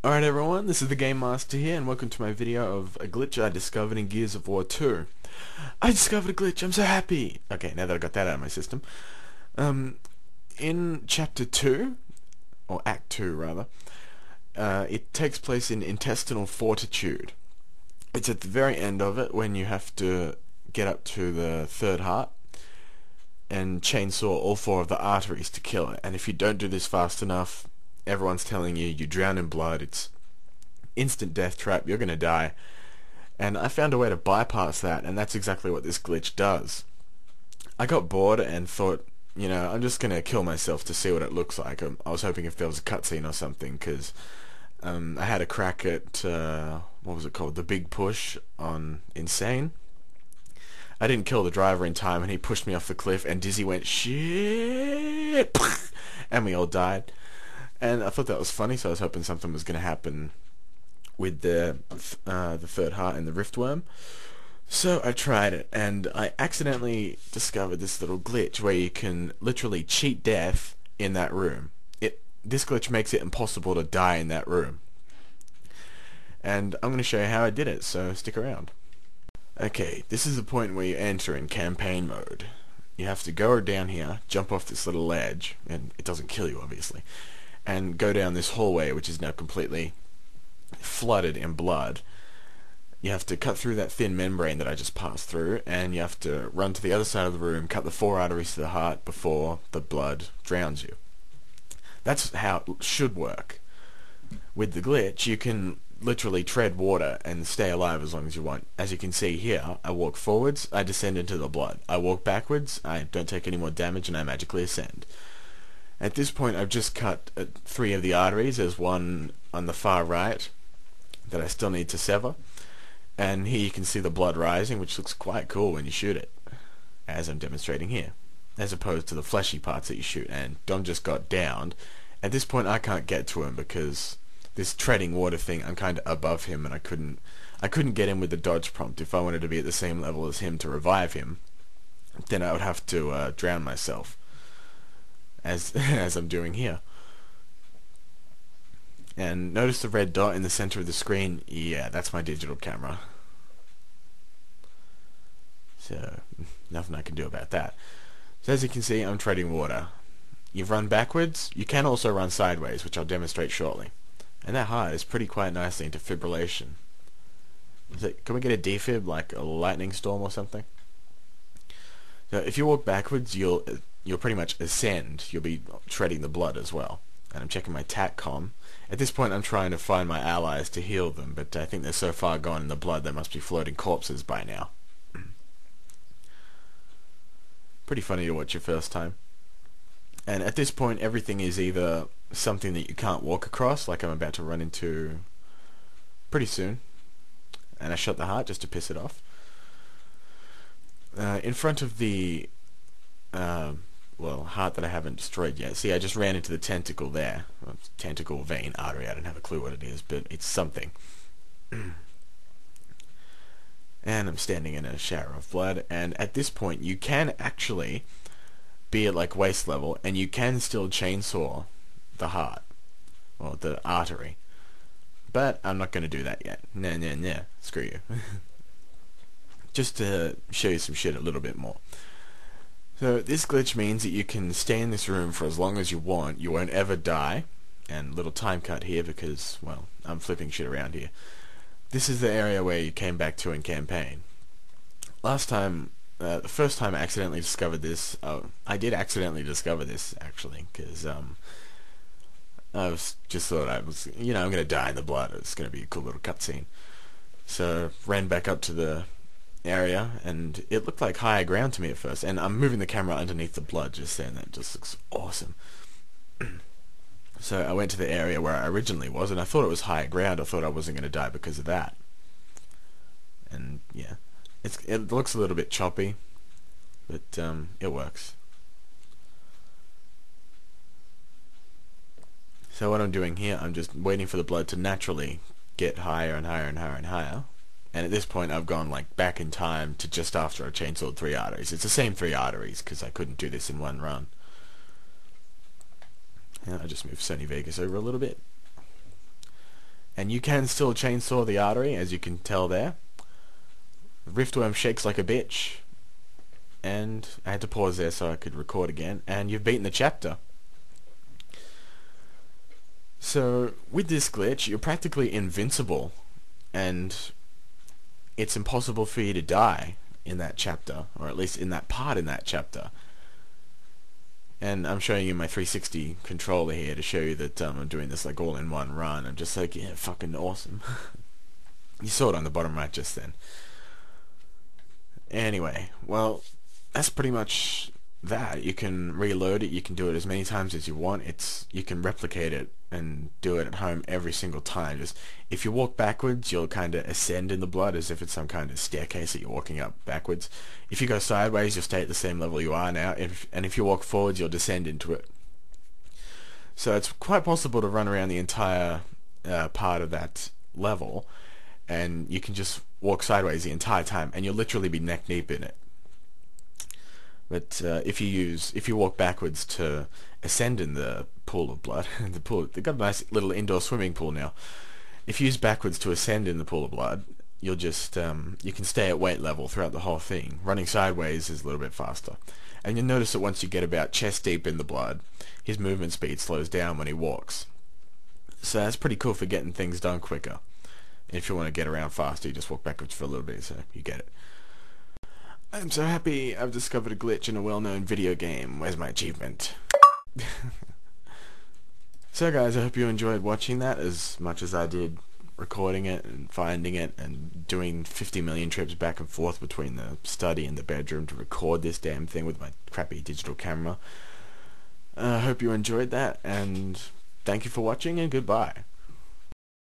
Alright everyone, this is the Game Master here, and welcome to my video of a glitch I discovered in Gears of War 2. I discovered a glitch, I'm so happy! Okay, now that I got that out of my system. In Chapter 2, or Act 2 rather, it takes place in Intestinal Fortitude. It's at the very end of it when you have to get up to the third heart and chainsaw all four of the arteries to kill it. And if you don't do this fast enough, everyone's telling you drown in blood, it's instant death trap, you're gonna die. And I found a way to bypass that, and that's exactly what this glitch does. I got bored and thought, I'm just gonna kill myself to see what it looks like. I was hoping if there was a cutscene or something, because I had a crack at, what was it called, the big push on Insane. I didn't kill the driver in time, and he pushed me off the cliff, and Dizzy went, shit, and we all died. And I thought that was funny, so I was hoping something was going to happen with the third heart and the riftworm. So I tried it, and I accidentally discovered this little glitch where you can literally cheat death in that room. This glitch makes it impossible to die in that room. And I'm going to show you how I did it, so stick around. Okay, this is the point where you enter in campaign mode. You have to go down here, jump off this little ledge, and it doesn't kill you obviously, and go down this hallway which is now completely flooded in blood. You have to cut through that thin membrane that I just passed through, and you have to run to the other side of the room, cut the four arteries to the heart before the blood drowns you. That's how it should work. With the glitch, you can literally tread water and stay alive as long as you want. As you can see here, I walk forwards, I descend into the blood. I walk backwards, I don't take any more damage, and I magically ascend. At this point, I've just cut 3 of the arteries. There's one on the far right that I still need to sever. And here you can see the blood rising, which looks quite cool when you shoot it, as I'm demonstrating here, as opposed to the fleshy parts that you shoot. And Dom just got downed. At this point, I can't get to him because this treading water thing, I'm kind of above him, and I couldn't get him with the dodge prompt. If I wanted to be at the same level as him to revive him, then I would have to drown myself, as I'm doing here. And notice the red dot in the center of the screen? Yeah, that's my digital camera. So, nothing I can do about that. So as you can see, I'm treading water. You've run backwards, you can also run sideways, which I'll demonstrate shortly. And that heart is pretty quite nicely into fibrillation. Can we get a defib, like a lightning storm or something? So if you walk backwards, you'll pretty much ascend. You'll be treading the blood as well. And I'm checking my TACCOM. At this point, I'm trying to find my allies to heal them, but I think they're so far gone in the blood they must be floating corpses by now. Pretty funny to watch your first time. And at this point, everything is either something that you can't walk across, like I'm about to run into pretty soon. And I shot the heart just to piss it off. In front of the heart that I haven't destroyed yet. See, I just ran into the tentacle there. Well, tentacle, vein, artery, I don't have a clue what it is, but it's something. And I'm standing in a shower of blood, and at this point you can actually be at like waist level, and you can still chainsaw the heart, or the artery. But I'm not going to do that yet. Nah, screw you. Just to show you some shit a little bit more. So this glitch means that you can stay in this room for as long as you want. You won't ever die. And little time cut here because, well, I'm flipping shit around here. This is the area where you came back to in campaign. Last time, the first time I accidentally discovered this, I did accidentally discover this actually, because I was just thought I'm going to die in the blood. It's going to be a cool little cutscene. So ran back up to the area, and it looked like higher ground to me at first, and I'm moving the camera underneath the blood just there, and that just looks awesome. So I went to the area where I originally was, and I thought it was higher ground. I thought I wasn't going to die because of that. And yeah, it looks a little bit choppy, but it works. So what I'm doing here, I'm just waiting for the blood to naturally get higher and higher and higher and higher. And at this point I've gone like back in time to just after I chainsawed 3 arteries. It's the same 3 arteries because I couldn't do this in one run. And I just moved Sony Vegas over a little bit. And you can still chainsaw the artery, as you can tell there. Riftworm shakes like a bitch. And I had to pause there so I could record again. And you've beaten the chapter. So, with this glitch, you're practically invincible. And it's impossible for you to die in that chapter. Or at least in that part in that chapter. And I'm showing you my 360 controller here to show you that I'm doing this like all in one run. I'm just like, yeah, fucking awesome. You saw it on the bottom right just then. Anyway, well, that's pretty much that. You can reload it, you can do it as many times as you want. You can replicate it and do it at home every single time. Just if you walk backwards, you'll kind of ascend in the blood as if it's some kind of staircase that you're walking up backwards. If you go sideways, you'll stay at the same level you are now. And if you walk forwards, you'll descend into it. So it's quite possible to run around the entire part of that level, and you can just walk sideways the entire time, and you'll literally be neck deep in it. But if you walk backwards to ascend in the pool of blood, they've got a nice little indoor swimming pool now. If you use backwards to ascend in the pool of blood, you'll just you can stay at weight level throughout the whole thing. Running sideways is a little bit faster, and you'll notice that once you get about chest deep in the blood, his movement speed slows down when he walks. So that's pretty cool for getting things done quicker. And if you want to get around faster, you just walk backwards for a little bit, so you get it. I'm so happy I've discovered a glitch in a well-known video game. Where's my achievement? So guys, I hope you enjoyed watching that as much as I did recording it and finding it and doing 50 million trips back and forth between the study and the bedroom to record this damn thing with my crappy digital camera. I hope you enjoyed that, and thank you for watching, and goodbye.